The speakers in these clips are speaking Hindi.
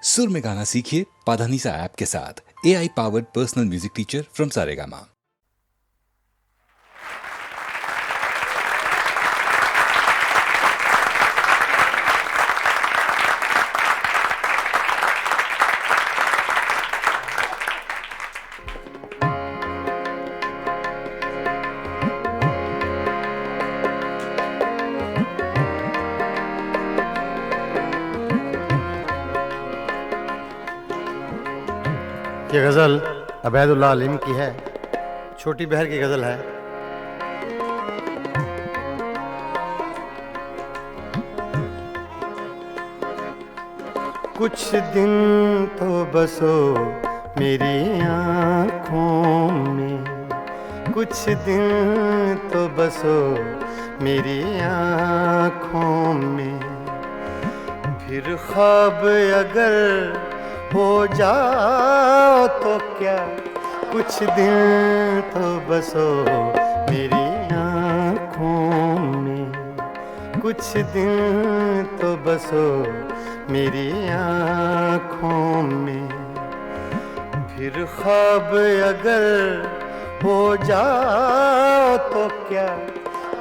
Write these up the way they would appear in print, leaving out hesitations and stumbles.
सुर में गाना सीखिए पाधानीसा ऐप के साथ। AI powered personal music teacher from Saregama. ये गज़ल अबैदुल्लाह अलीम की है, छोटी बहर की गज़ल है। कुछ दिन तो बसो मेरी आँखों में, कुछ दिन तो बसो मेरी आँखों में, फिर ख्वाब अगर हो जाओ तो क्या, कुछ दिन तो बसो मेरी आँखों में, कुछ दिन तो बसो मेरी आँखों में, फिर ख्वाब अगर हो जाओ तो क्या,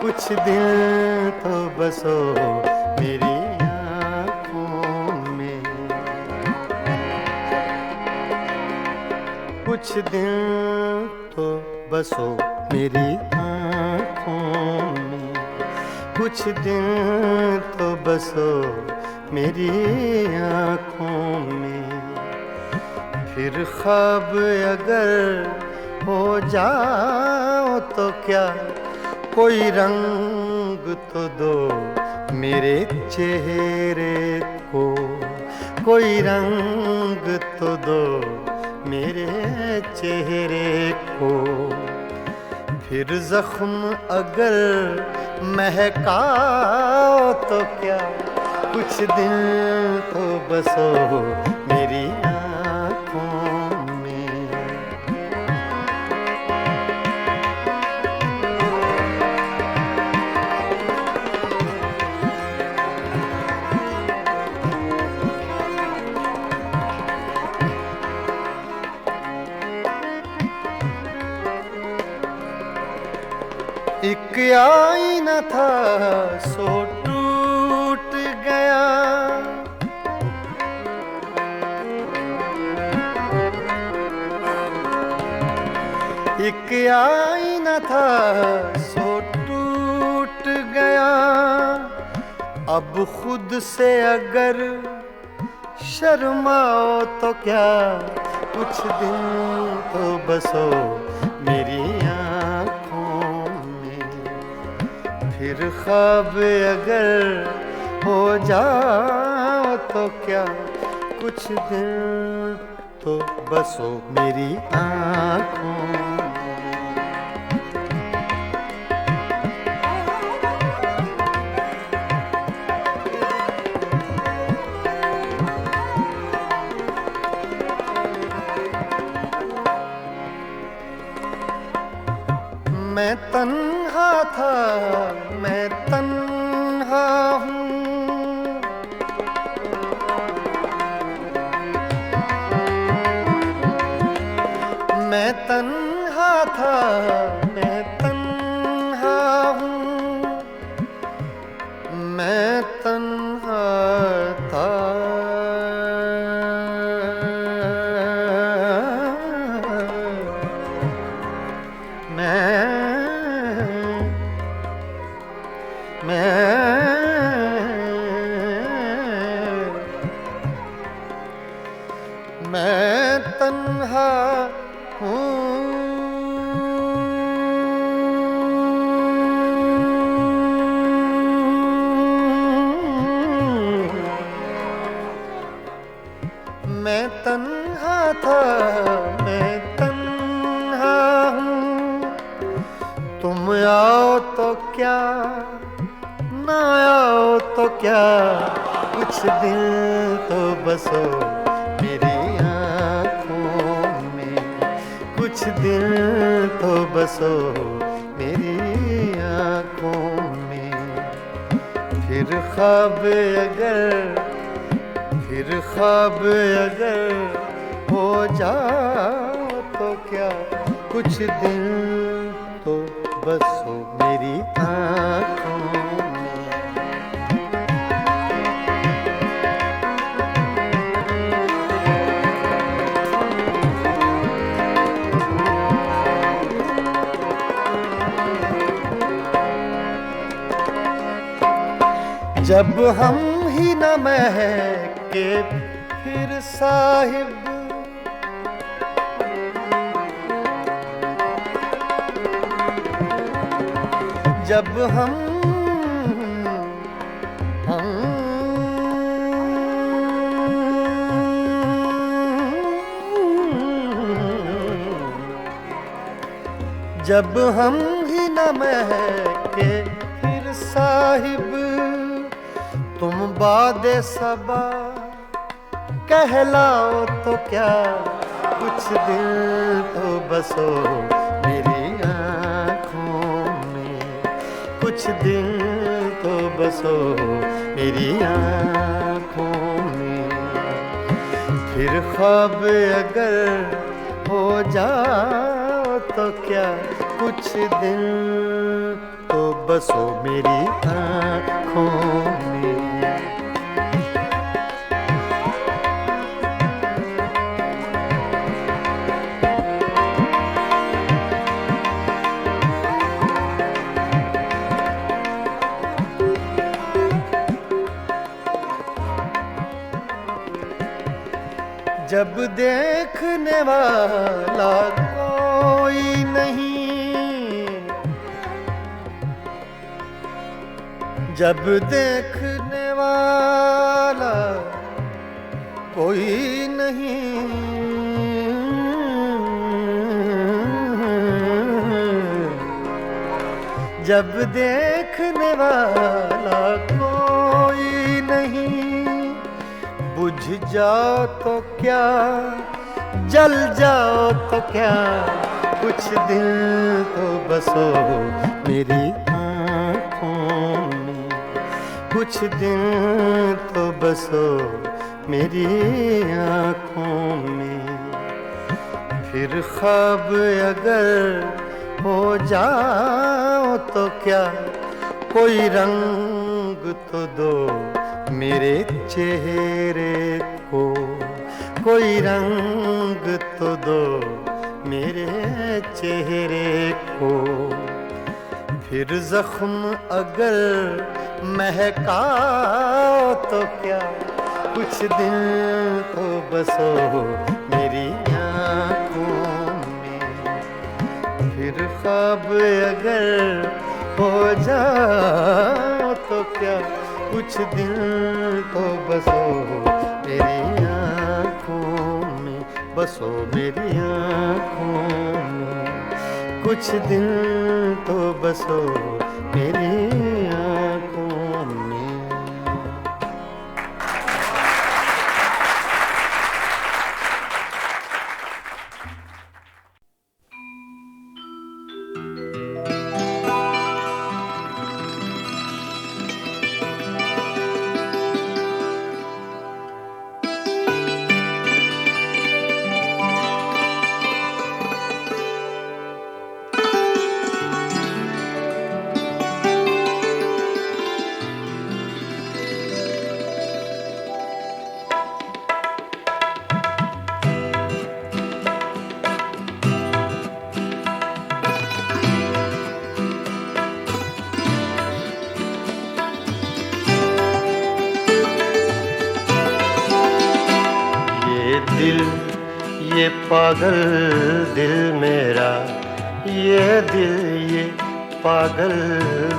कुछ दिन तो बसो मेरी कुछ दिन तो बसो मेरी आँखों में, कुछ दिन तो बसो मेरी आँखों में, फिर ख्वाब अगर हो जाओ तो क्या, कोई रंग तो दो मेरे चेहरे को, कोई रंग तो दो मेरे चेहरे को, फिर जख्म अगर महकाओ तो क्या, कुछ दिन तो बसो मेरी आँखों में। एक आईना था सो टूट गया, एक आईना था सो टूट गया, अब खुद से अगर शर्माओ तो क्या, कुछ दिन तो बसो मेरी फिर ख्वाब अगर हो जाओ तो क्या, कुछ दिन तो बसो मेरी आँखों में। मैं तन्हा था, मैं तन्हा हूँ, मैं तन्हा था, मैं तन्हा हूँ, मैं तन्हा था, मैं तन्हा हूँ, मैं तन्हा था, मैं तन्हा हूँ, तुम आओ तो क्या, ना आओ तो क्या, कुछ दिन तो बसो मेरी आँखों में, कुछ दिन तो बसो मेरी आँखों में, फिर ख्वाब अगर फिर ख्वाब अगर हो जाओ तो क्या, कुछ दिन तो बस हो मेरी आँखों में। जब हम ही न महके फिर साहिब, जब जब हम ही न महके फिर साहिब, तुम बादे सबा कहलाओ तो क्या, कुछ दिल तो बसो मेरी आँखों में, कुछ दिल तो बसो मेरी आँखों में। फिर ख्वाब अगर हो जाओ तो क्या, कुछ दिल तो बसो मेरी आँखों में। जब देखने वाला कोई नहीं, जब देखने वाला कोई नहीं, जब देखने वाला कोई नहीं, बुझ जाओ तो क्या, जल जाओ तो क्या, कुछ दिल तो बसो मेरी आँखों में, कुछ दिल तो बसो मेरी आँखों में। फिर ख्वाब अगर हो जाओ तो क्या, कोई रंग तो दो मेरे चेहरे को, कोई रंग तो दो मेरे चेहरे को। फिर जख्म अगर महकाओ तो क्या, कुछ दिन तो बसो मेरी आँखों में। फिर ख्वाब अगर हो जाओ तो क्या, कुछ दिन तो बसो मेरी आँखों में, बसो मेरी आँखों में, कुछ दिन तो बसो मेरी आँखों में। दिल ये पागल दिल मेरा, ये दिल ये पागल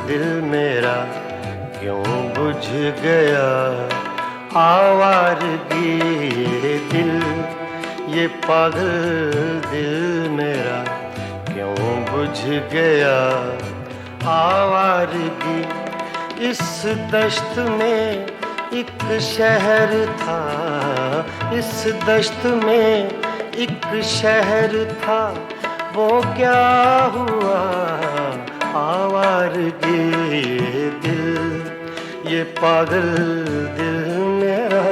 दिल मेरा, क्यों बुझ गया आवारगी। ये दिल ये पागल दिल मेरा, क्यों बुझ गया आवारगी। इस दश्त में एक शहर था, इस दश्त में एक शहर था, वो क्या हुआ आवारगी। ये दिल ये पागल दिल मेरा।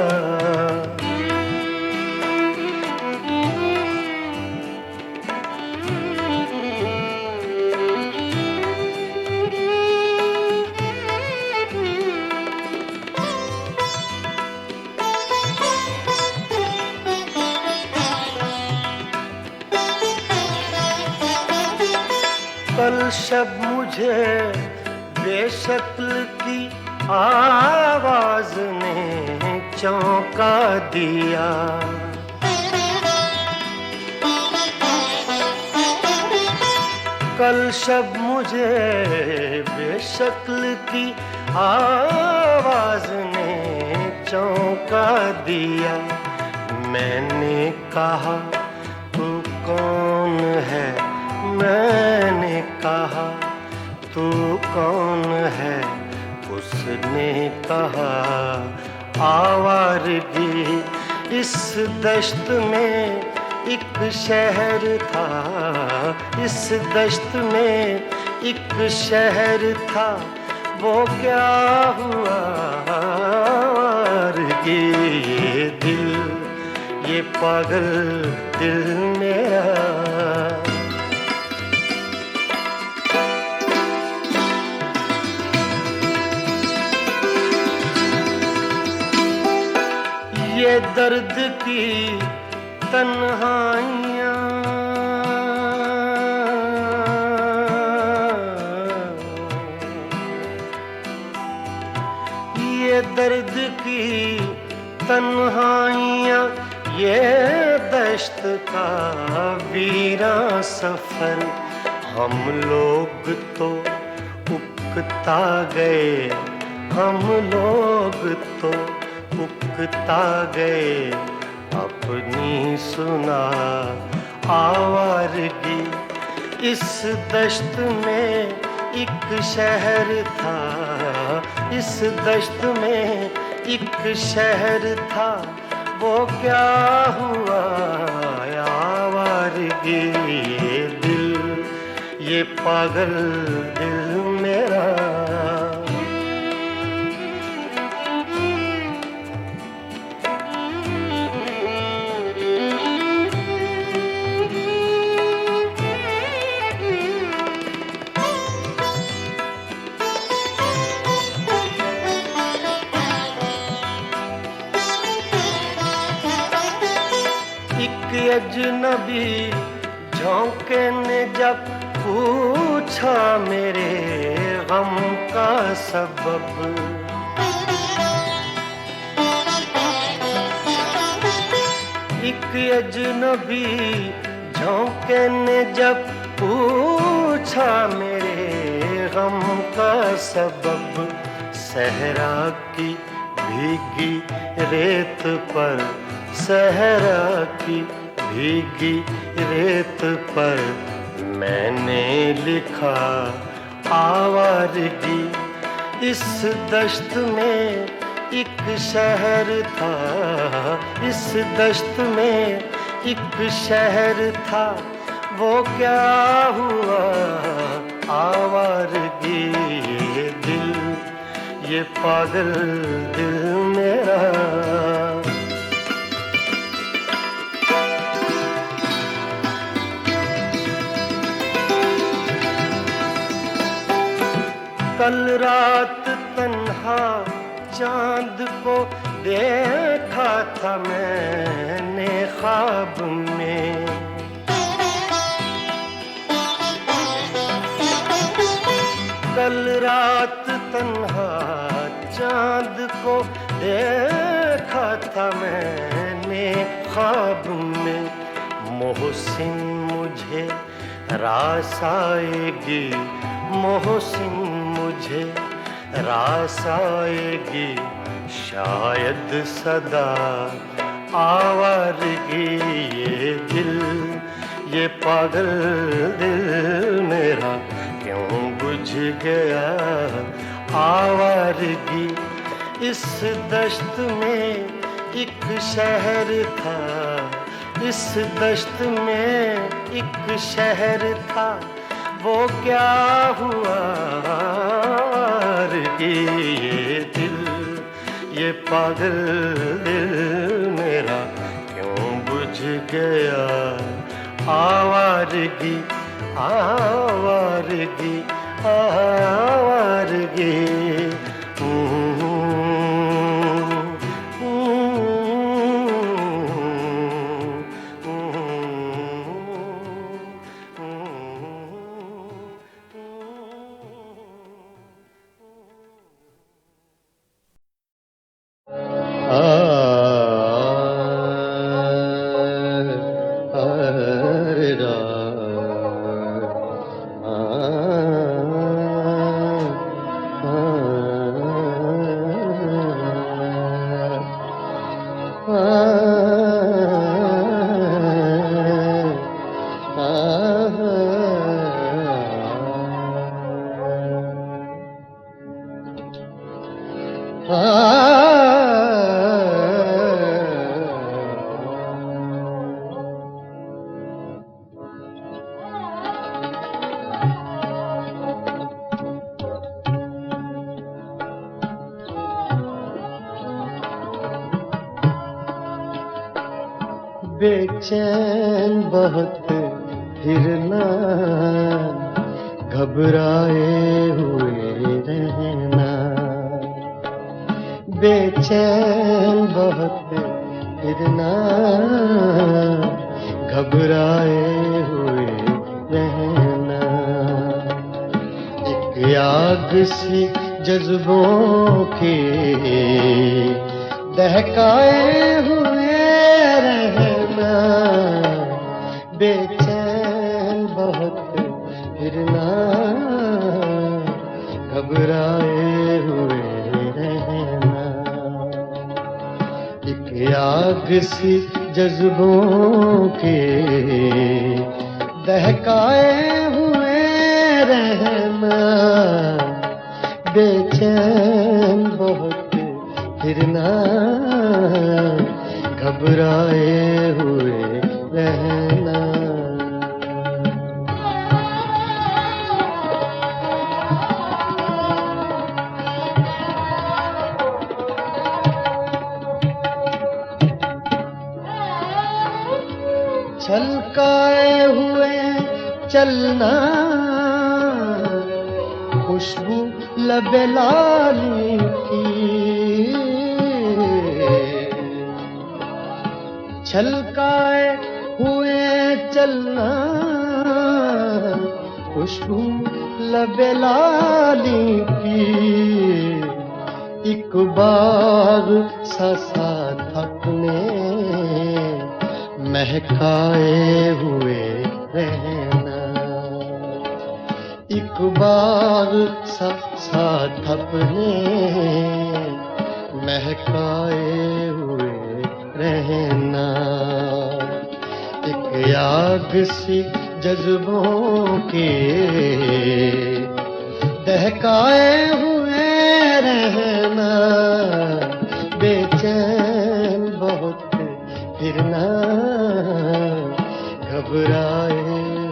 कल शब मुझे बेशक्ल की आवाज ने चौंका दिया। कल शब मुझे बेशक्ल की आवाज ने चौंका दिया। मैंने कहा तू कौन है, मैंने कहा तू कौन है। उसने कहा आवारगी इस दश्त में एक शहर था, इस दश्त में एक शहर था। वो क्या हुआ आवारगी, ये दिल, ये पागल दिल मेरा। ये दर्द की तन्हाइयाँ, ये दर्द की तन्हाइयाँ, ये दश्त का वीरा सफर। हम लोग तो उकता गए, हम लोग तो उकता गए। अपनी सुना आवारगी इस दश्त में एक शहर था, इस दश्त में एक शहर था। वो क्या हुआ आवारगी, ये दिल, ये पागल दिल मेरा। अजनबी झोंके ने जब पूछा मेरे गम का सबब। एक अजनबी झोंके ने जब पूछा मेरे गम का सबब। सहरा की भीगी रेत पर, सहरा की भीगी रेत पर मैंने लिखा आवारगी इस दश्त में एक शहर था, इस दश्त में एक शहर था। वो क्या हुआ आवारगी, ये दिल, ये पागल दिल मेरा। कल रात तन्हा चांद को देखा था मैंने ख्वाब में। कल रात तन्हा चांद को देखा था मैंने ख्वाब में। मोहसिन मुझे रास आएगी, मोहसिन मुझे रास आएगी, शायद सदा आवारगी। ये दिल, ये पागल दिल मेरा क्यों बुझ गया आवारगी। इस दश्त में एक शहर था, इस दश्त में एक शहर था। वो क्या हुआ आवारगी, ये दिल, ये पागल दिल मेरा क्यों बुझ गया आवारगी, आवारगी, आवारगी। बेचैन बहुत फिरना, घबराए हुए रहना। बेचैन बहुत फिरना, घबराए हुए रहना। एक आग सी जज्बों के दहकाए हुए रहना। बेचैन बहुत फिरना, घबराए हुए रहना। एक आग सी जज्बों के दहकाए हुए रहना। बेचैन बहुत फिरना, घबराए हुए रहना। छलकाए हुए चलना, खुशबू लबे लाली की। छलकाए हुए चलना, खुशबू लबे लाली की। एक बाग सा अपने महकाए हुए रहना। एक बार साथ अपने महकाए हुए रहना। एक आग सी जज्बों के दहकाए हुए रहना। बेचैन बहुत फिरना, घबराए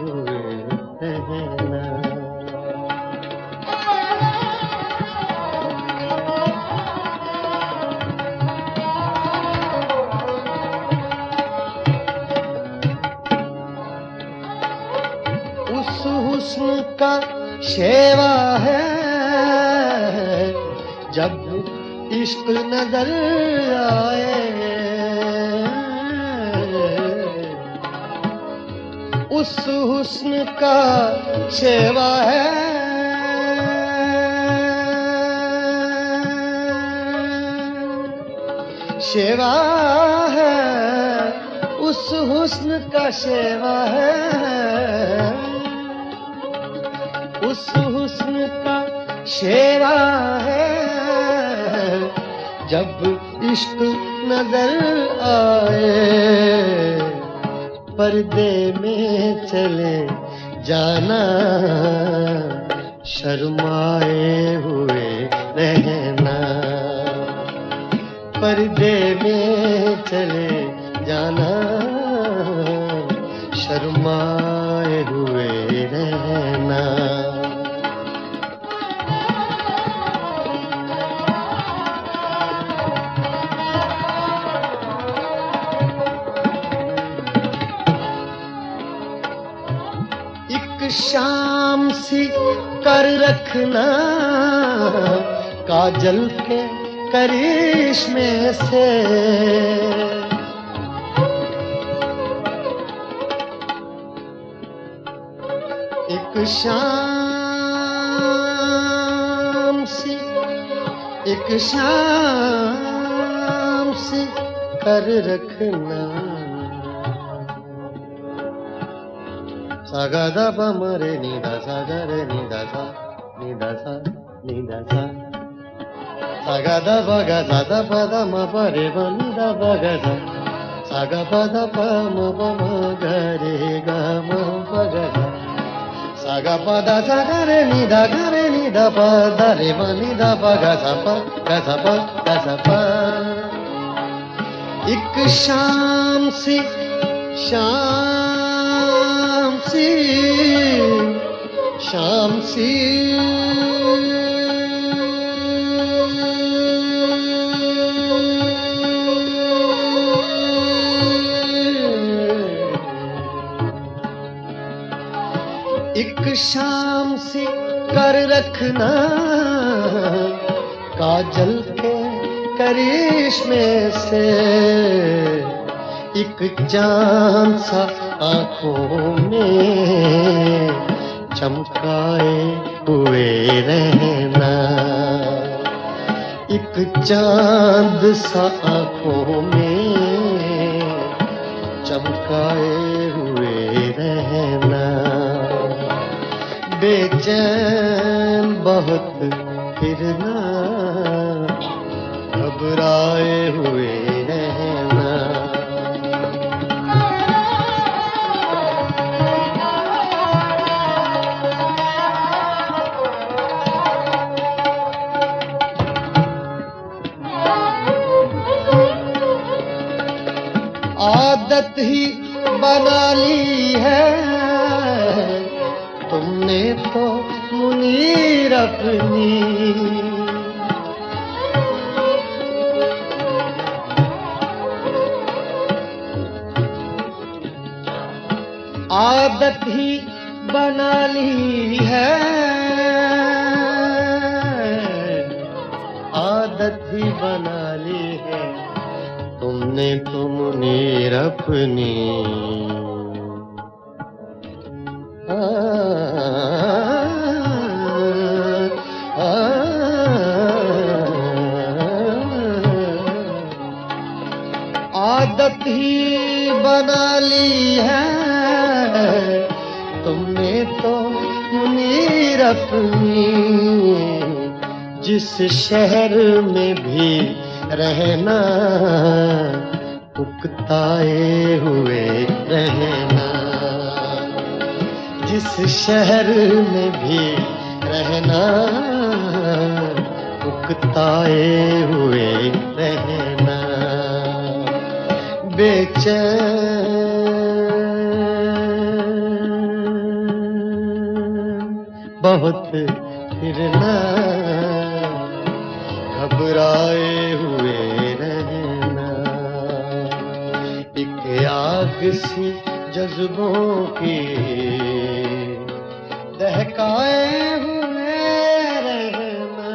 हुए रहना। उस हुस्न का शेवा है, जब इश्क नजर आए। उस हुस्न का शेवा है, शेवा है। उस हुस्न का शेवा है, उस हुस्न का शेवा है। जब इश्क नजर आए, पर्दे में चले जाना। शर्माए हुए रहना। पर्दे में चले जाना। शर्माए हुए रहना। शाम सी कर रखना, काजल के करिश्मे से। एक शाम सी, एक शाम सी कर रखना। सागा दा पा मरे नी दा सा गा रे नी दा सा नी दा सा नी दा सा। सागा दा पा गा सा दा पा दा म प रे ब नी दा पा गा सा। सागा पा दा पा म प म ग रे ग म प ग सा। सागा पा दा सा गा रे नी दा पा दा रे ब नी दा पा गा सा पा। एक शाम सी, शाम सी, शाम सी एक शाम सी कर रखना काजल के करिश्मे से, एक चांद सा आंखों में चमकाए हुए रहना, एक चांद सा आंखों में चमकाए हुए रहना, बेचैन बहुत फिरना, घबराए हुए रहना। आदत ही बना ली है तुमने तो मुनीर अपनी, आदत ही बना ली है, आदत ही बना ली है तुमने तो मुनीर अपनी। आदत ही बना ली है तुमने तो मुनीर अपनी, जिस शहर में भी रहना उकताए हुए रहना, जिस शहर में भी रहना उकताए हुए रहना, बेचैन बहुत फिरना, घबराए हुए रहना, एक आग सी जज्बों की दहकाए हुए रहना,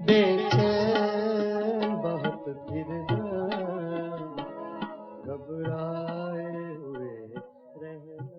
बेचैन बहुत फिरना, घबराए हुए रहना।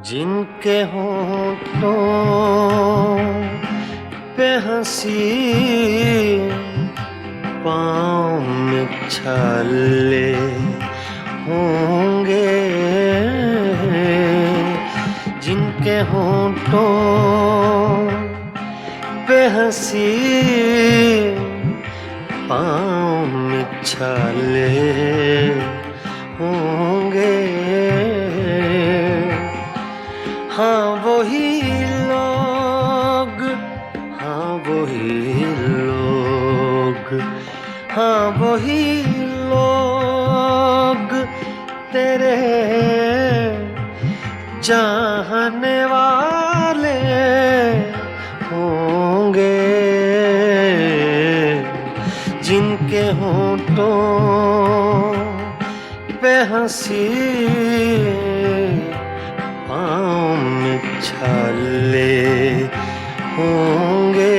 जिनके होठों पे हंसी पाँव में छाले होंगे, जिनके होठों पे हंसी पाँव में छाले होंगे, हाँ वही लोग, हाँ वही लोग, हाँ वही लोग तेरे चाहने वाले होंगे, जिनके होठों पे हंसी पाँव में छाले होंगे।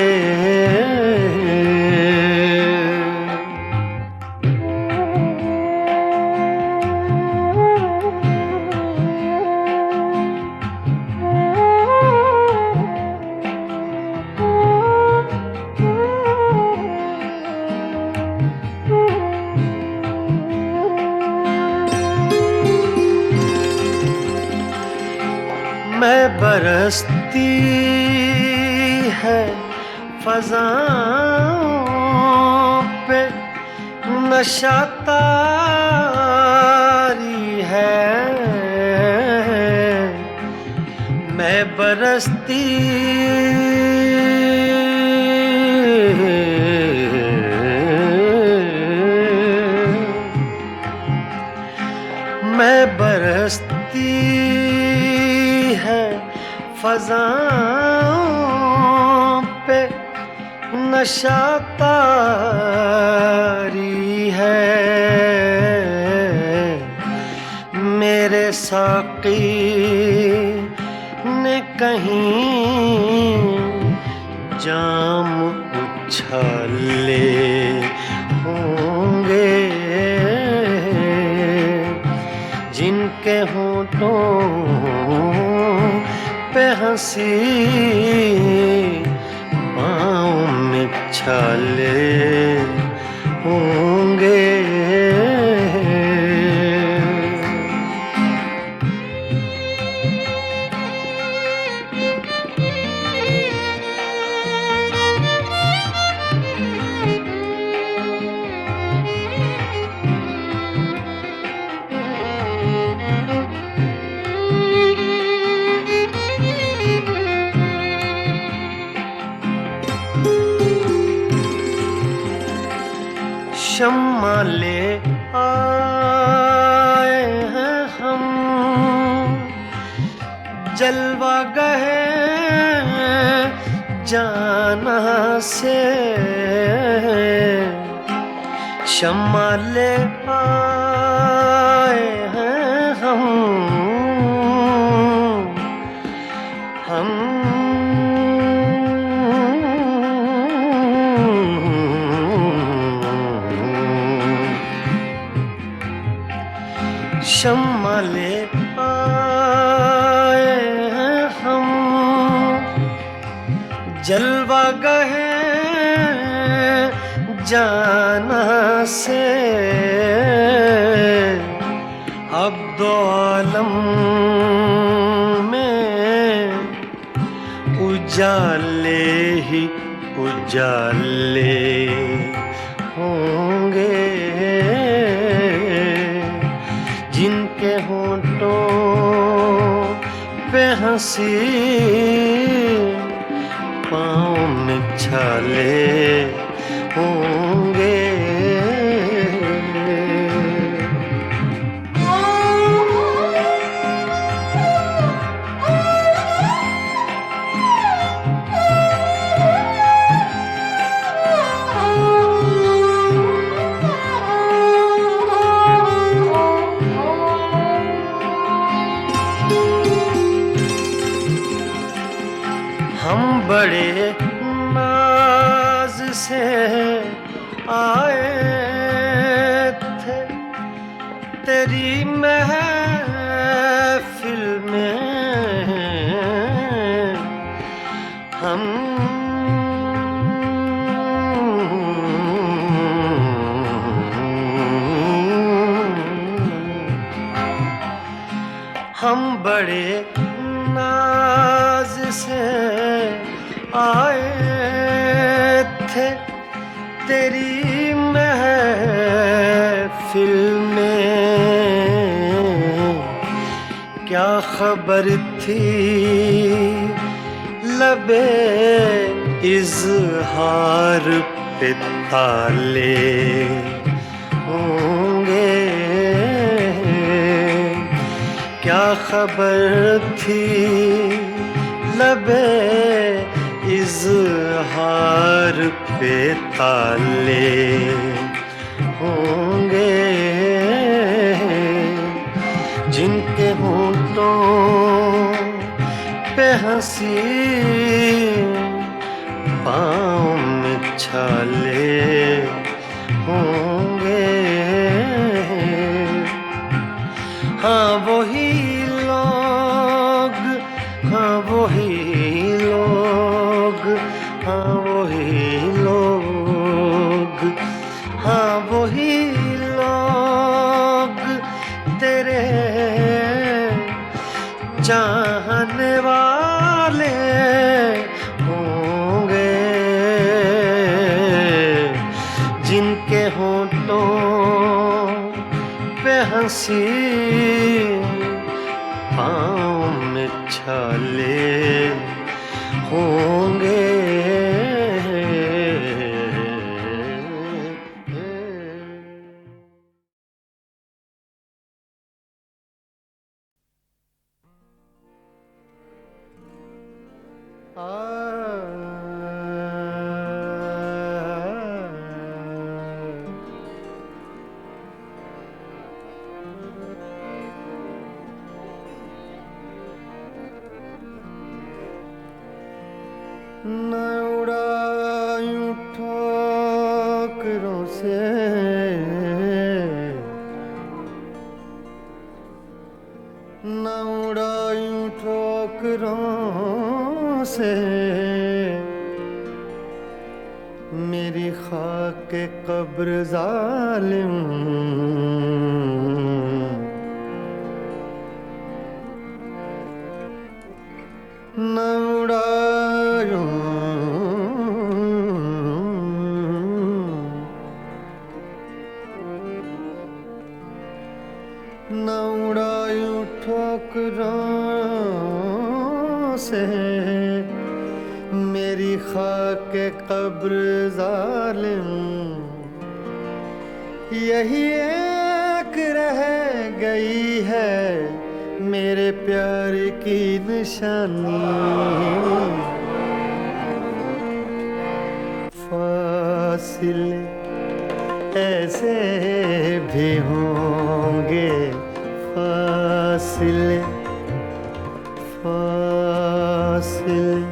मैं बरसती है फज़ाओं पे नशा तारी है, मैं बरसती मैं बरसती है फज़ाओं पे नशा तारी है, मेरे साक़ी ने कहीं जाम उछाले होंगे, जिनके होठों पे हंसी पाँव में छाले होंगे। शम्मा ले आए हैं हम, जलवा गए जाना से, शम्मा ले आए हैं हम शम्मा ले आए हैं हम, जलवा गए जाना से, अब दो आलम में उजाले ही उजाले होंगे, जिनके होठों पे हंसी पाँव में छाले होंगे। हम बड़े नाज से आए थे तेरी महफिल में, हम बड़े नाज से आए थे तेरी महफिल में, क्या खबर थी लबे इज़हार पे ताले होंगे, क्या खबर थी लबे इज़हार पे ताले होंगे, जिनके होठों पे हंसी पाँव में छाले होंगे। हाँ वही लोग, हाँ वही लोग, हाँ वही लोग, हाँ वही लोग तेरे चाहने वाले होंगे, सी पाँव में छाले होंगे। न उड़ायूं ठोकरों से न उड़ायूं ठोकरों से मेरी खाक कब्र जालिम। न उड़ायूं न उड़ायूं ठोकरों से मेरी खाक कब्र जालिम। यही एक रह गई है मेरे प्यार की निशानी। फासिले ऐसे भी होंगे, फासिले फासिले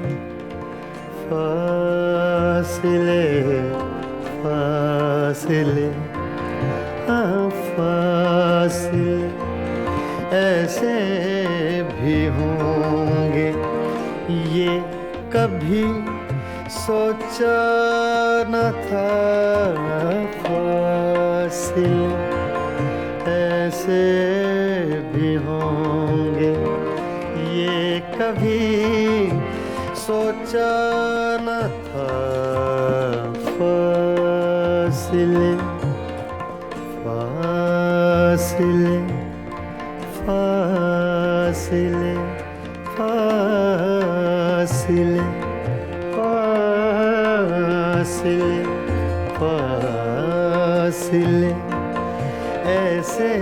फासिले फासिले हाँ फासिले ऐसे भी होंगे। ये कभी सोचा न था, फासिले ऐसे भी होंगे। ये कभी सोचा न था, फासिले फासिले फासिले फासिले फासिले फासिले ऐसे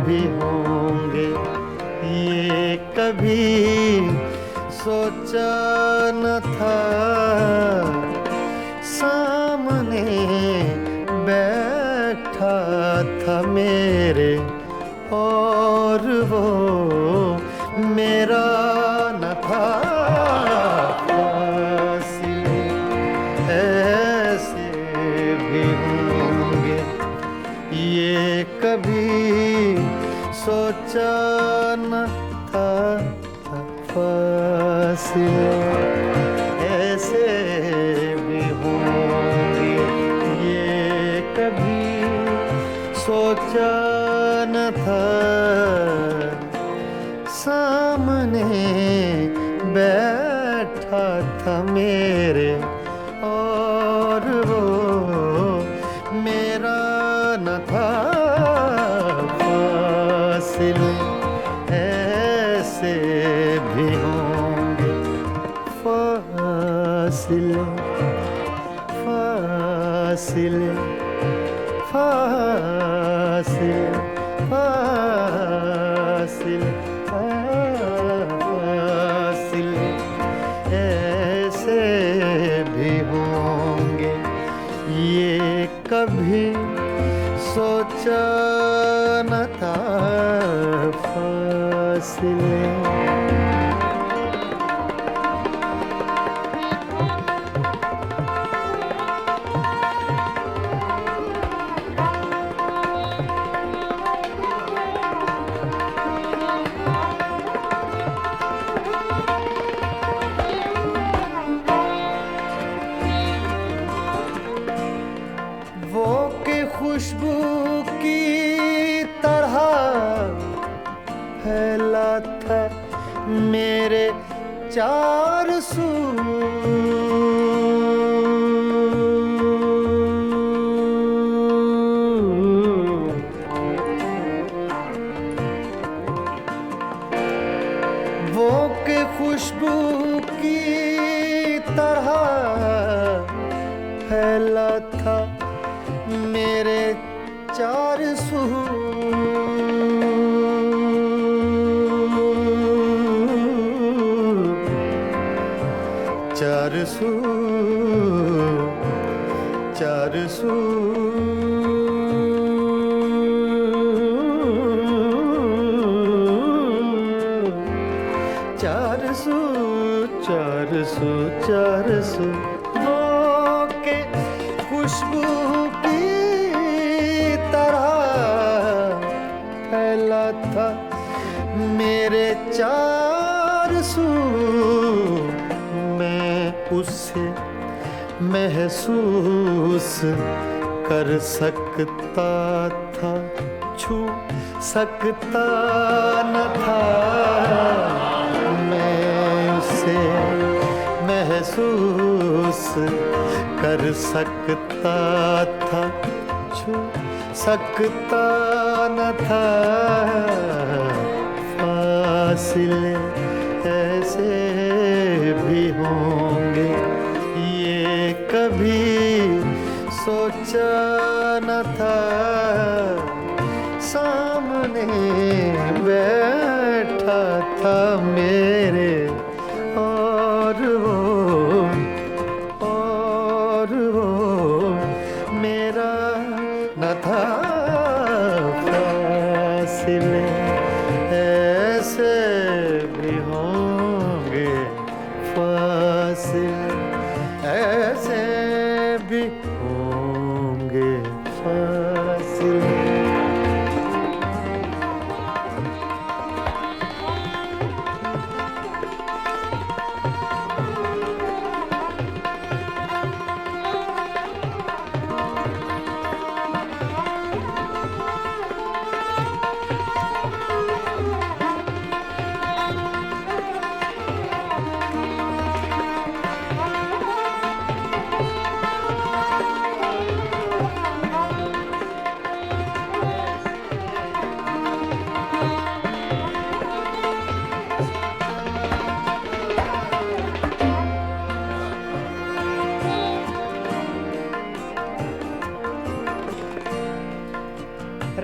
भी होंगे। ये कभी सोचा न था, सामने बैठा था मेरे और वो मेरा न था। फासिले ऐसे भी होंगे। ये कभी सोचा न था, फासिले ऐसे भी होंगे। ये कभी सोचा न था, सामने बैठा था मेरे और वो मेरा न था। फासिले ऐसे भी होंगे, फासिले फासिले फासिले फासिले फासिले ऐसे भी होंगे। ये कभी सोचा न था, फासिले वो के खुशबू की तरह फैला था मेरे चार सू। फैला था मेरे चार सू चार सू चार सू चार सू चार सू चार सू के खुशबू की तरह फैला था मेरे चार सू मैं उसे महसूस कर सकता था छू सकता न था मैं उसे महसूस कर सकता था छू सकता न था फासिले ऐसे भी होंगे ये कभी सोचा न था सामने बैठा था मेरे और वो मेरा न था फासिले ऐसे भी होंगे फासिले ऐसे भी होंगे फासिले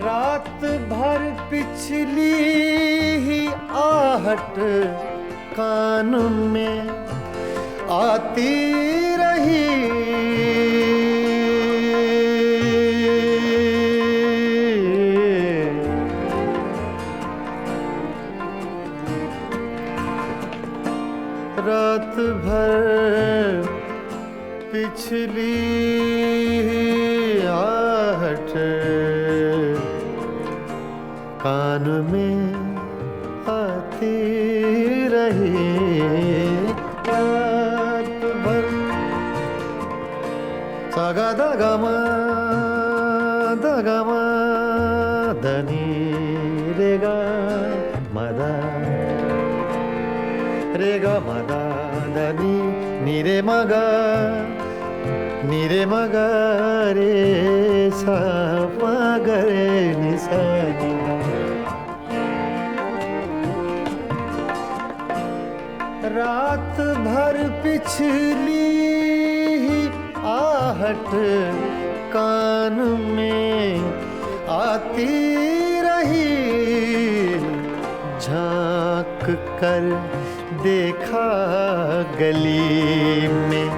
रात भर पिछली ही आहट कान में आती रही रात भर पिछली ही आहट कान में आती रही रात भर सागा दगमा धनी रेगा मदा रेगा मदा धनी नीरे मगा रे सा मगरे निसा रात भर पिछली ही आहट कान में आती रही झांक कर देखा गली में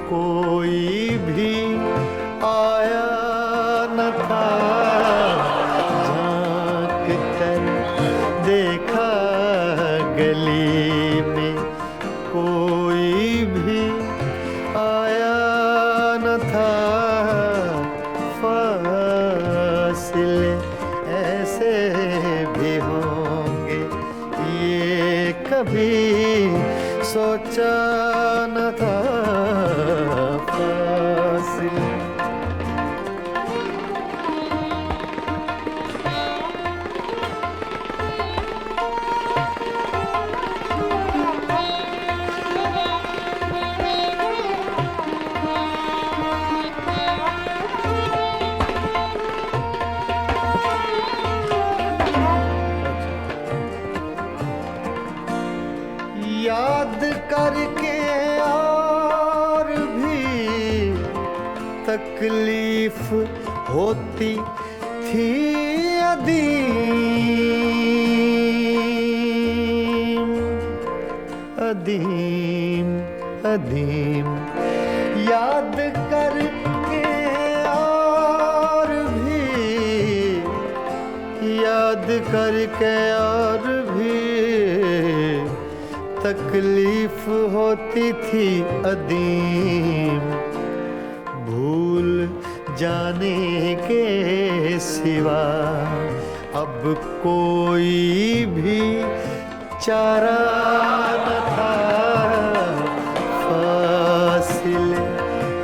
कोई भी आया न था झांक कर देखा गली में कोई भी आया न था फासिले ऐसे भी होंगे ये कभी सोचा न था फासिले याद करके तकलीफ होती थी अदीम अदीम अदीम, याद करके और भी याद करके और भी तकलीफ होती थी अदीम, भूल जाने के सिवा अब कोई भी चारा न था, फासिले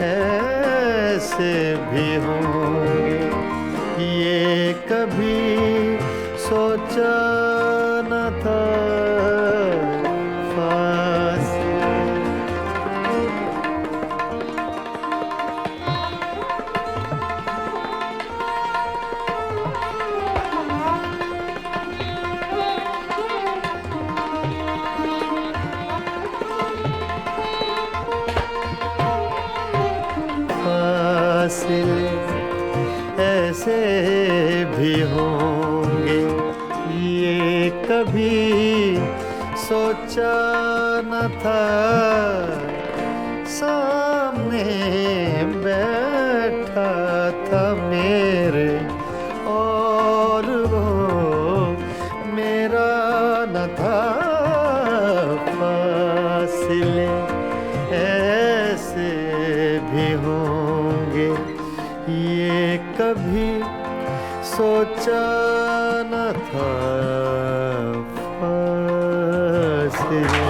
ऐसे भी होंगे ये कभी सोचा न था, फासिले ऐसे भी होंगे ये कभी सोचा न था, सामने बैठा था मेरे और वो मेरा न था, फासिले ऐसे भी होंगे ये कभी सोचा न था, फासिले।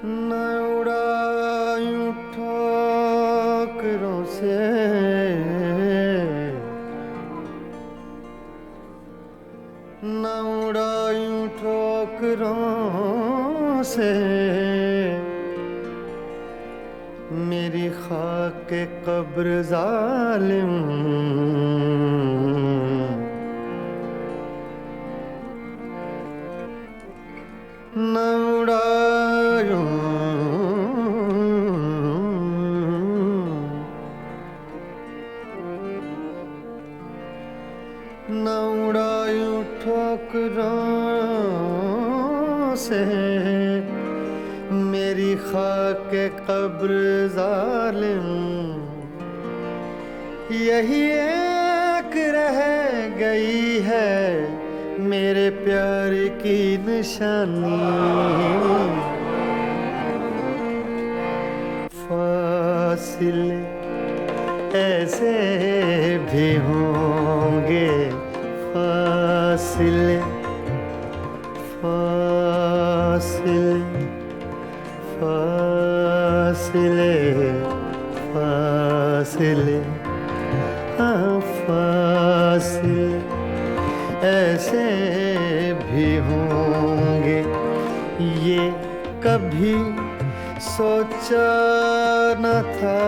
न उड़ायूं ठोकरों से न उड़ायूं ठोकरों से मेरी खाक कब्र जालिम, न उड़ायूं न उड़ायूं ठोकरों से मेरी खाक कब्र जालिम, यही एक रह गई है मेरे प्यार की निशानी, फासिले ऐसे भी होंगे, फासिले फासिले फासिले फासिले हाँ फासिले ऐसे भी होंगे ये कभी सोचा न था,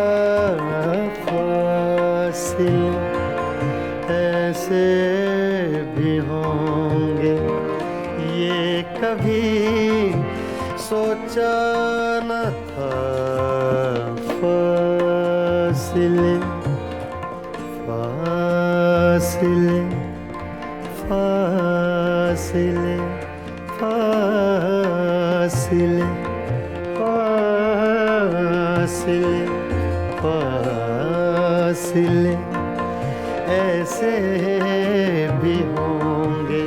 फासिले ऐसे भी होंगे ये कभी सोचा न था, फासिले फासिले फासिले फासिले फासिले फासिले ऐसे भी होंगे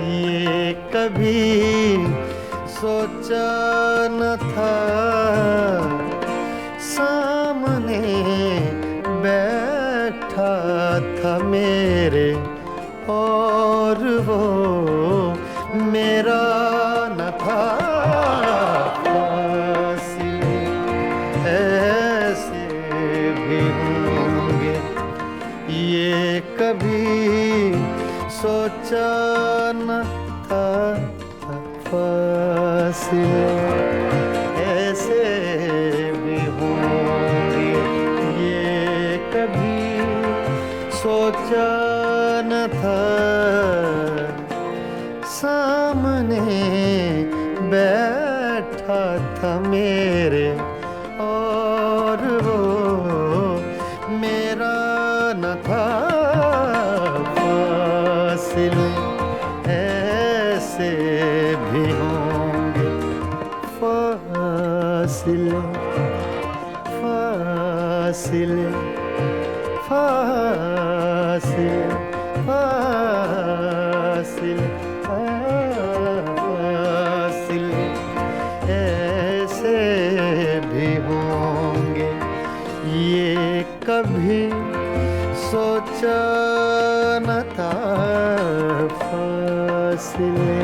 ये कभी सोचा न था, सामने बैठा था मेरे और वो मेरा न था, फासिले ऐसे कभी सोचा न था फासिले ऐसे भी होंगे, ये कभी सोचा न था। सामने बैठा था मेरे और वो मेरा न था फासिले ऐसे भी होंगे फासिले फासिले फासिले फासिले फासिले ऐसे भी होंगे, ये कभी सोचा न था फासिले।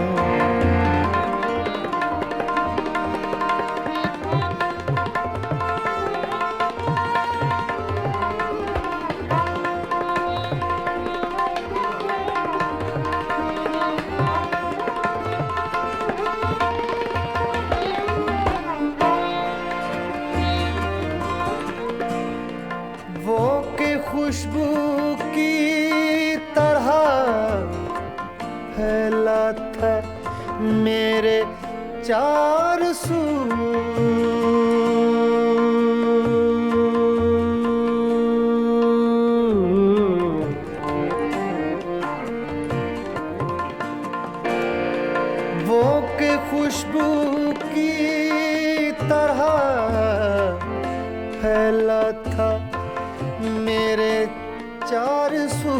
वो के खुशबू की तरह फैला था मेरे चार सू। वो के खुशबू की तरह फैला था मेरे चार सू।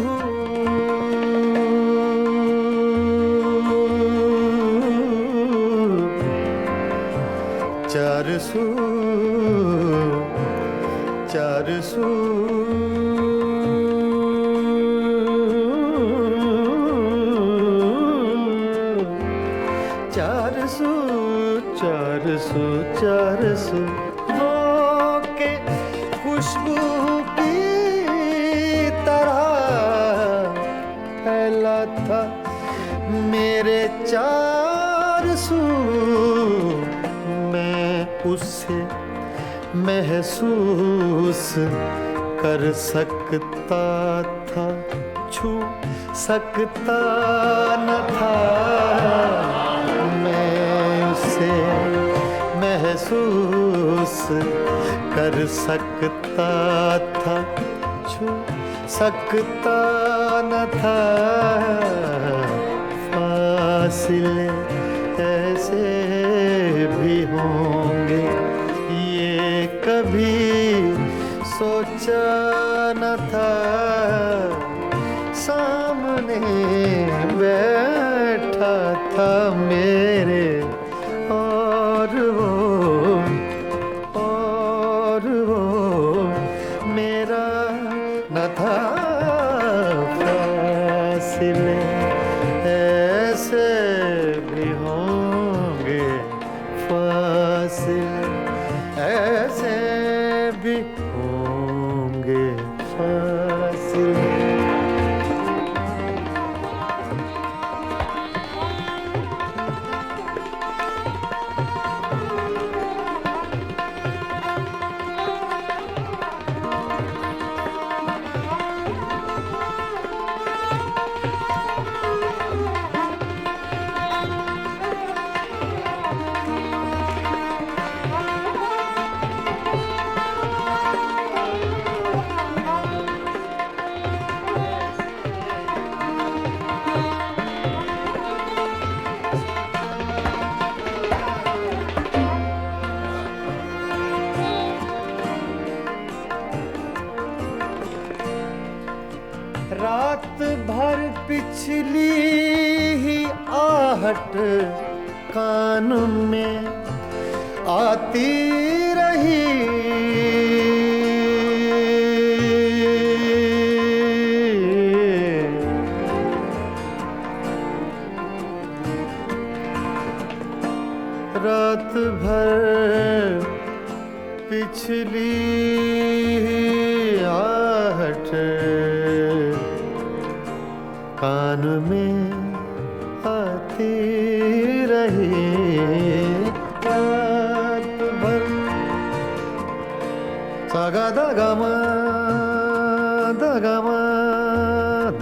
चार सू चार सू चार सू चार सू चार सू वो के खुशबू की तरह फैला था मेरे चार सू। मैं उससे महसूस कर सकता था, छू सकता न था। मैं उसे महसूस कर सकता था, छू सकता न था। फासिले ऐसे भी होंगे, ये कभी सोचा न था। सामने बैठा था मेरे और वो मेरा न था फासिले ऐसे भी होंगे फासिले ऐसे भी होंगे फासिले। रात भर पिछली ही आहट कान में आती रही। रात भर पिछली आहट कान में आती रही रात भर। सागा दगमा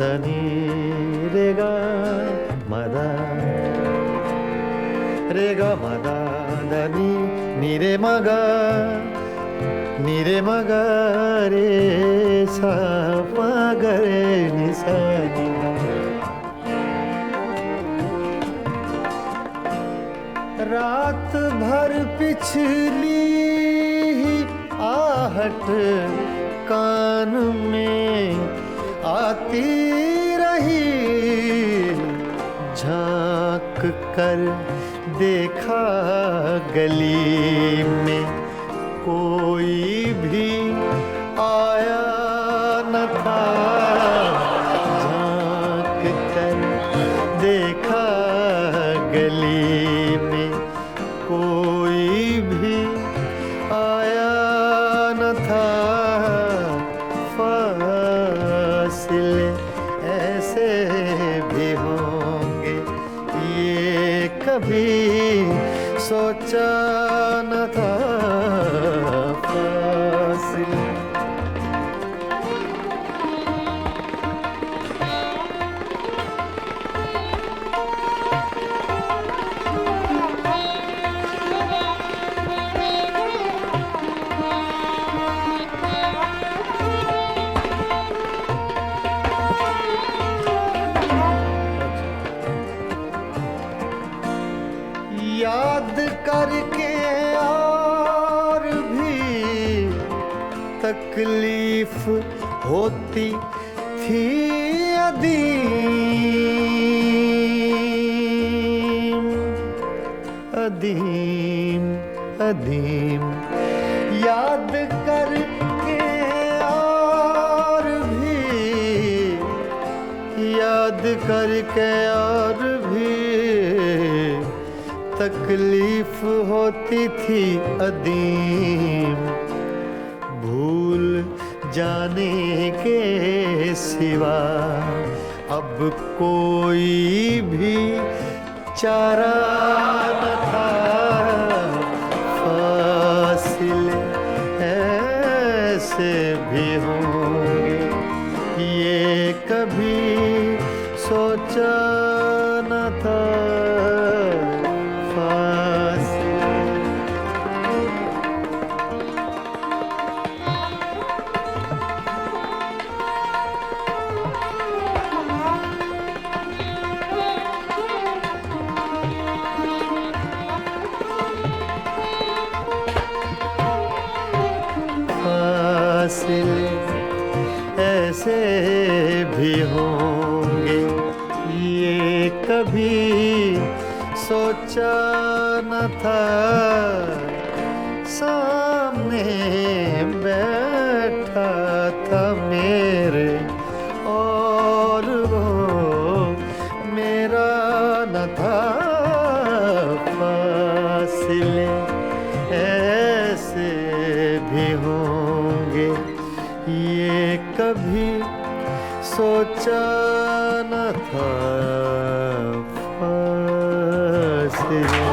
धनी रेगा मदा रेगा मदा धनी नीरे मगा रे सा रे निसा रात भर पिछली आहट कान में आती रही। झांक कर देखा गली में कोई भी आया न था। झांक कर देखा गली में कोई भी आया न था। फासिले ऐसे भी होंगे ये कभी सोचा न था। फासिले याद करके और भी तकलीफ होती थी अदीम याद करके और भी तकलीफ होती थी अदीम। भूल जाने के सिवा अब कोई भी चारा न था। फासिले ऐसे भी होंगे ये कभी सोचा न था। फासिले ऐसे भी होंगे ये कभी सोचा न था। सामने बैठा था मेरे और वो मेरा न था। फासिले ऐसे भी होंगे ये कभी सोचा न था। फासिले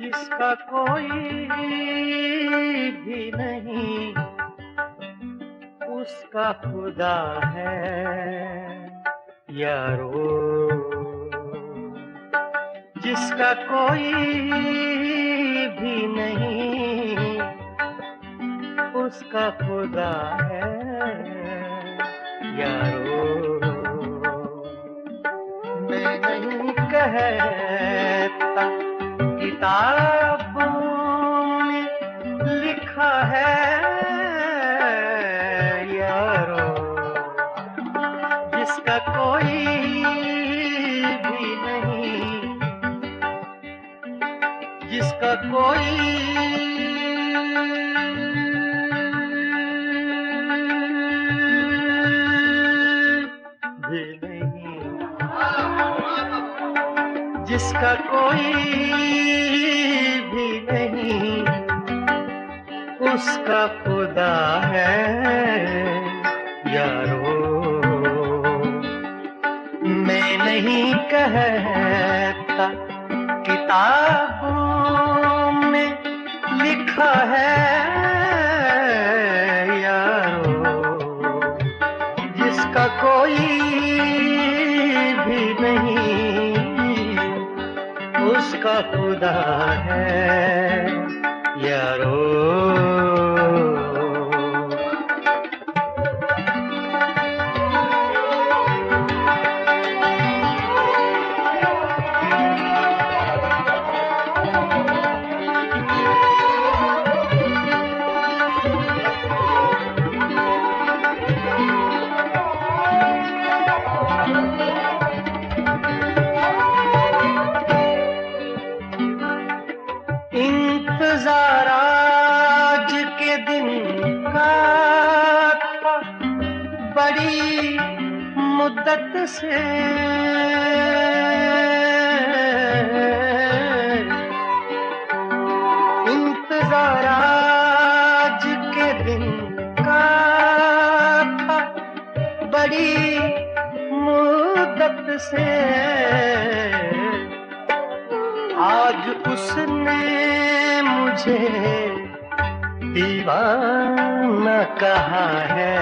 जिसका कोई भी नहीं उसका खुदा है यारो। जिसका कोई भी नहीं उसका खुदा है यारो। मैं नहीं कहता किताबों में लिखा है यारो। जिसका कोई भी नहीं जिसका जिसका कोई भी नहीं, जिसका कोई भी नहीं, उसका खुदा है यारो। मैं नहीं कहता किताबों में लिखा है यारो, जिसका कोई भी नहीं, उसका खुदा है यारो। इंतजार आज के दिन का था बड़ी मुद्दत से, इंतजार आज के दिन का था बड़ी मुद्दत से। आज उसने मुझे दीवाना कहा है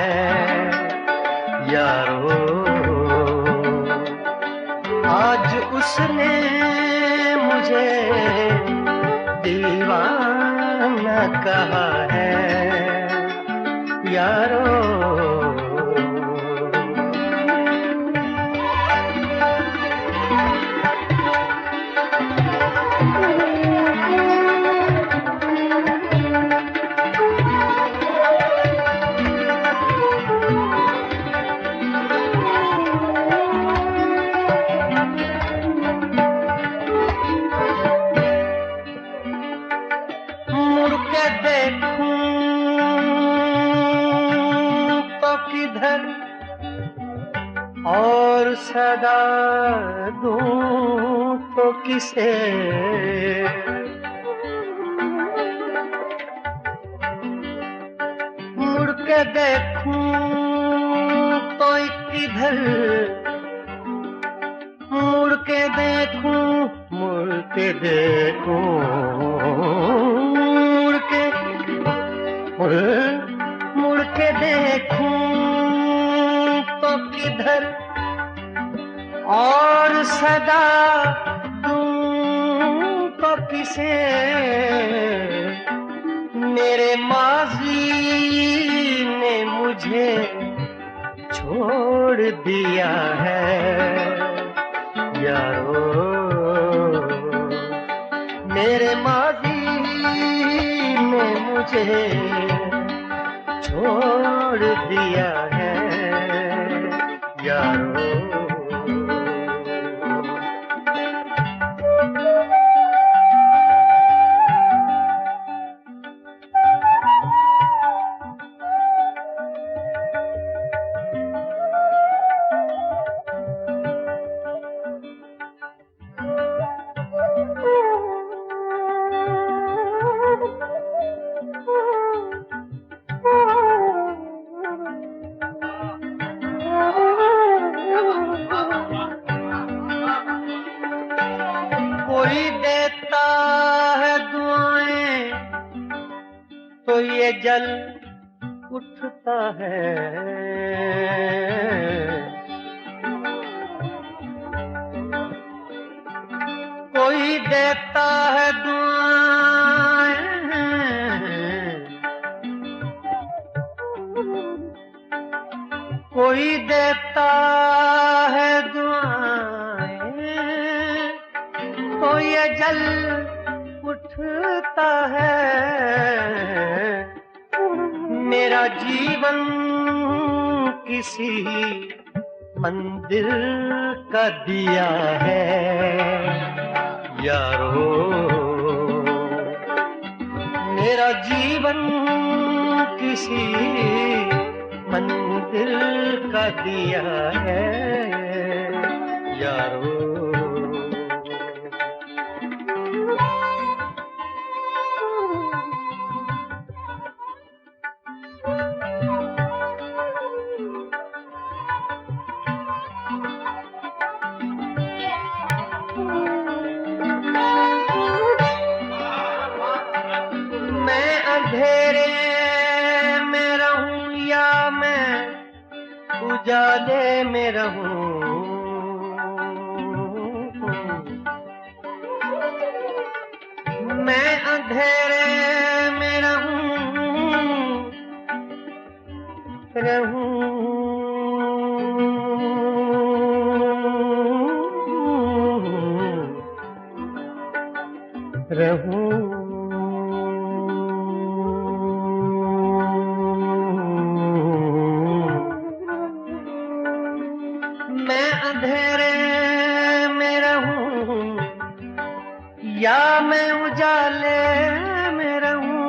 यारो, आज उसने मुझे दीवाना कहा है यारो। किधर और सदा दूं तो किसे, मुड़ के देखूं तो किधर, मुड़ के देखूं, मुड़ के देखूं, मुड़ के देखूं तो किधर और सदा दूं तो किसे। मेरे माजी ने मुझे छोड़ दिया है यारो, मेरे माजी ने मुझे छोड़ दिया है यारो। कोई देता है दुआएं तो ये जल उठता है, कोई देता है दुआएं, कोई देता है दुआएं तो ये जल उठता है। मेरा जीवन किसी मंदिर का दिया है यारो, जीवन किसी मंदिर का दिया है यारो। मैं अंधेरे में रहूं या मैं उजाले में रहूं, मैं अंधेरे में रहूं मैं अंधेरे में रहूं या मैं उजाले में रहूं,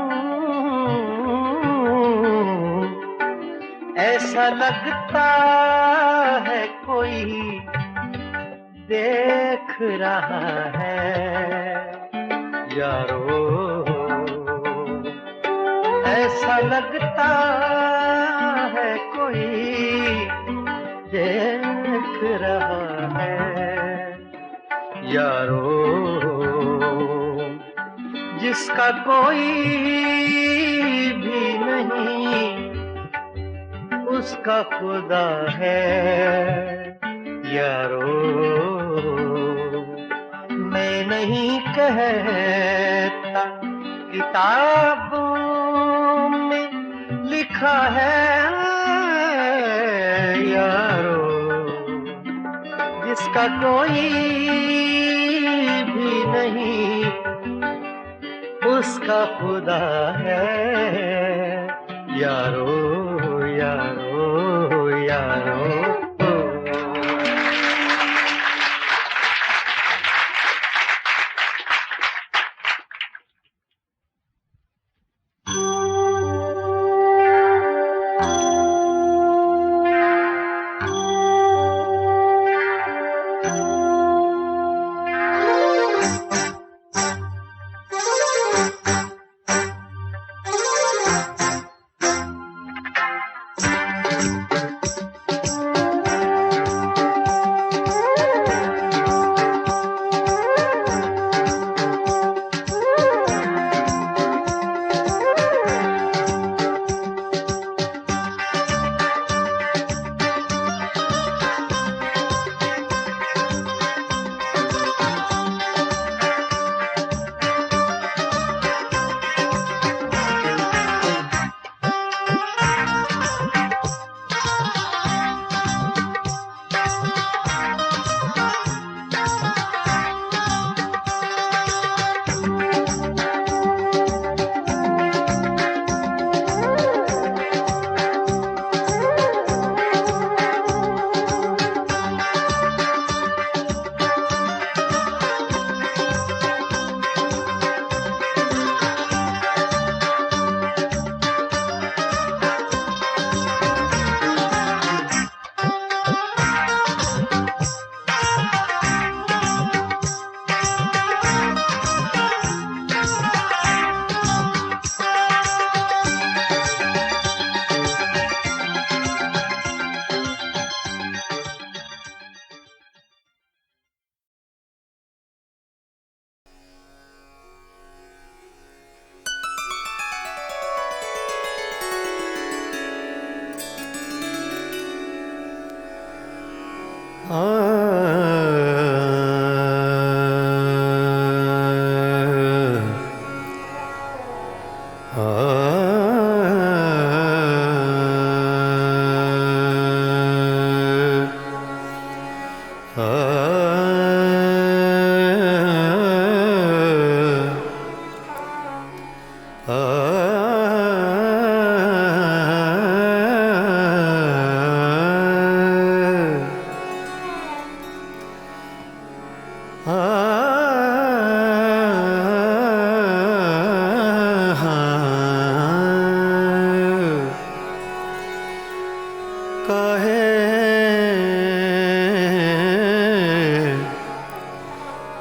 ऐसा लगता है कोई देख रहा है यारो। ऐसा लगता है कोई देख रहा है यारो। जिसका कोई भी नहीं उसका खुदा है यारो। मैं नहीं कहता किताबों में लिखा है यारो। जिसका कोई भी नहीं उसका खुदा है यारो यारो यारो।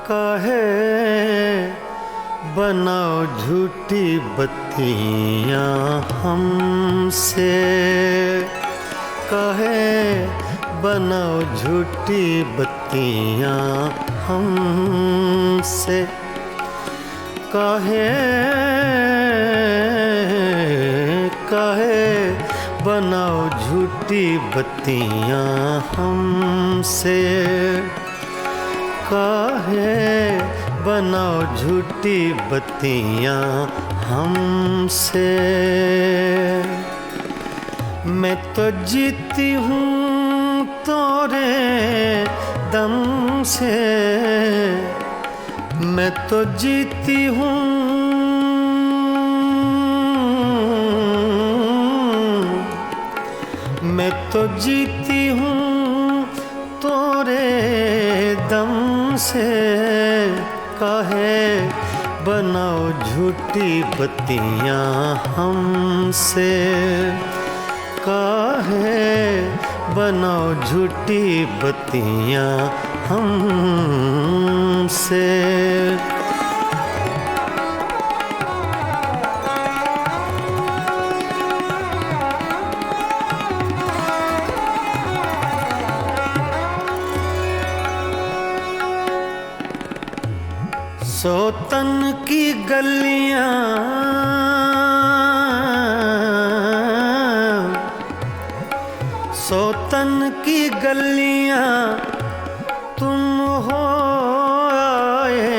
काहे बनाओ झूठी बत्तियां हमसे, काहे बनाओ झूठी बत्तियां हमसे, काहे काहे बनाओ झूठी बत्तियां हमसे, काहे बनाओ झूठी बत्तियां हमसे। मैं तो जीती हूँ तोरे दम से, मैं तो जीती हूँ, मैं तो जीती हूँ तोरे दम से, काहे बनाओ झूठी बत्तियां हमसे, काहे बनाओ झूठी बत्तियां हमसे। सोतन की गलियां सोतन की गलियां तुम हो आए,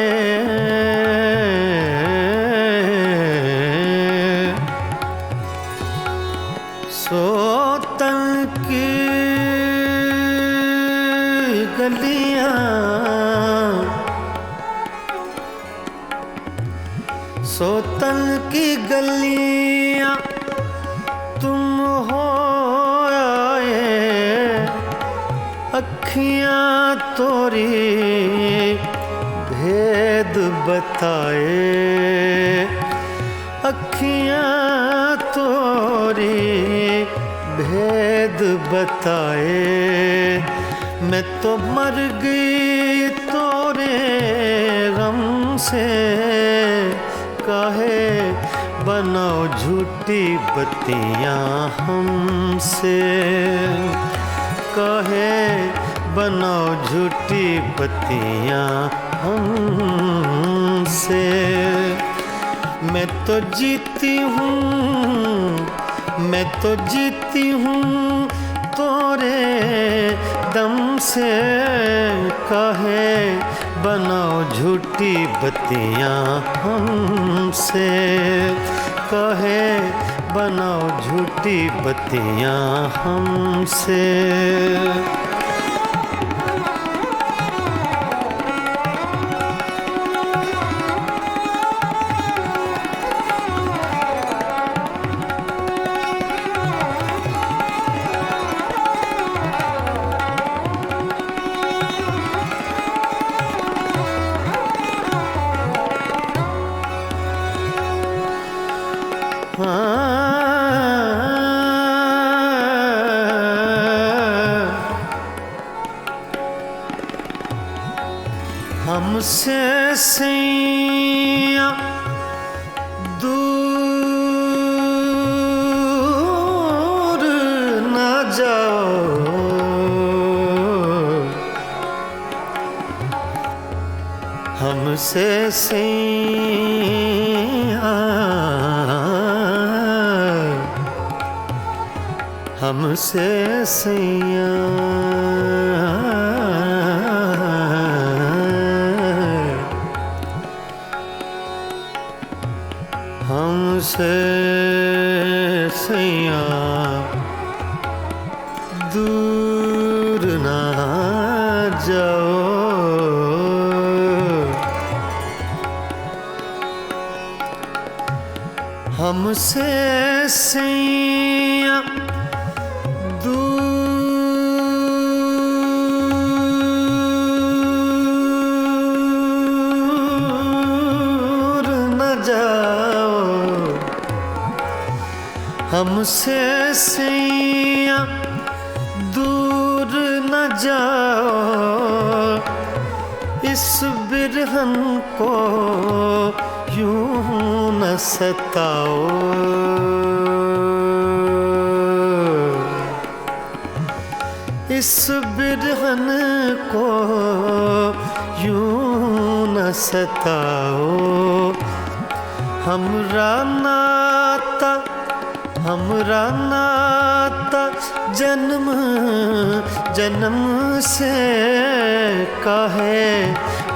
सोतन की गलियां सोतन की गलियां तुम हो आए, अखियां तोरी भेद बताए, अखियां तोरी भेद बताए। मैं तो मर गई तोरे गम से, काहे बनाओ झूठी बत्तियां हमसे, काहे बनाओ झूठी बत्तियां हमसे। मैं तो जीती हूँ, मैं तो जीती हूँ तोरे दम से, काहे बनाओ झूठी बत्तियां हमसे, काहे बनाओ झूठी बत्तियां हमसे। हमसे सैया दूर न जाओ, हमसे सैया हमसे सैया हमसे सैया दूर ना जाओ, हमसे सैया दूर न जाओ, हमसे सैया दूर न जाओ। इस बिरहन को यूं न सताओ, इस बिरहन को यूं न सताओ। हमरा नाता जन्म जन्म से काहे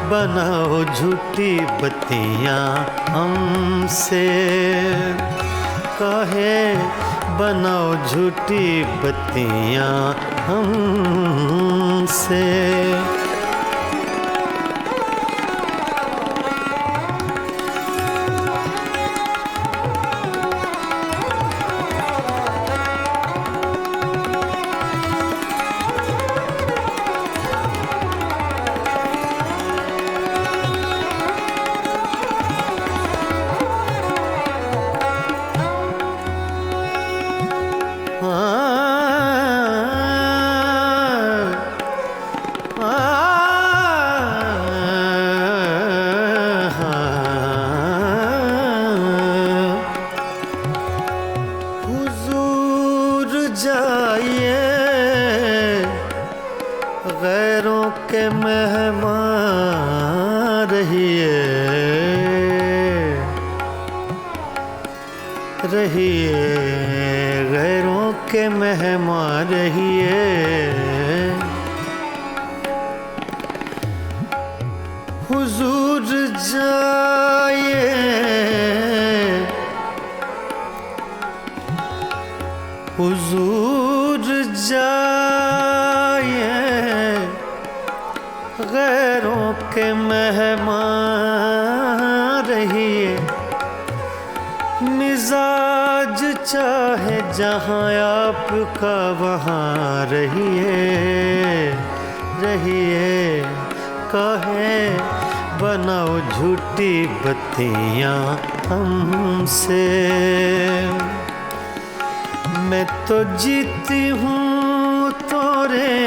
बनाओ झूठी बत्तियां हमसे, काहे बनाओ झूठी बत्तियां हमसे। गैरों के मेहमान रहिए, गैरों के मेहमान रहिए। हुजूर जाइए, हुजूर जाइए, गैरों के मेहमान रहिए। मिजाज चाहे जहाँ आपका वहाँ रहिए, काहे बनाओ झूठी बत्तियां हमसे। मैं तो जीती हूँ तोरे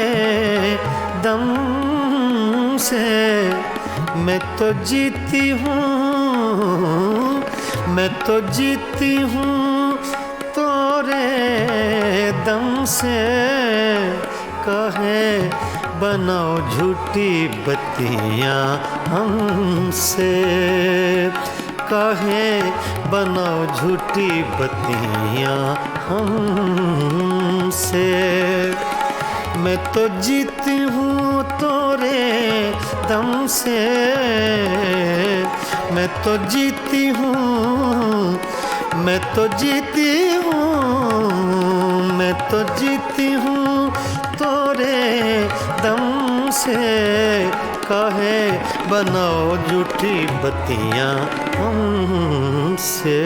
दम से, मैं तो जीती हूँ, मैं तो जीती हूँ तोरे दम से। काहे बनाओ झूठी बत्तियां हमसे, काहे बनाओ झूठी बत्तियां हमसे। मैं तो जीती हूँ तोरे दम से, मैं तो जीती हूँ, मैं तो जीती हूँ, मैं तो जीती हूँ तोरे दम से। काहे बनाओ झूठी बत्तियां हमसे।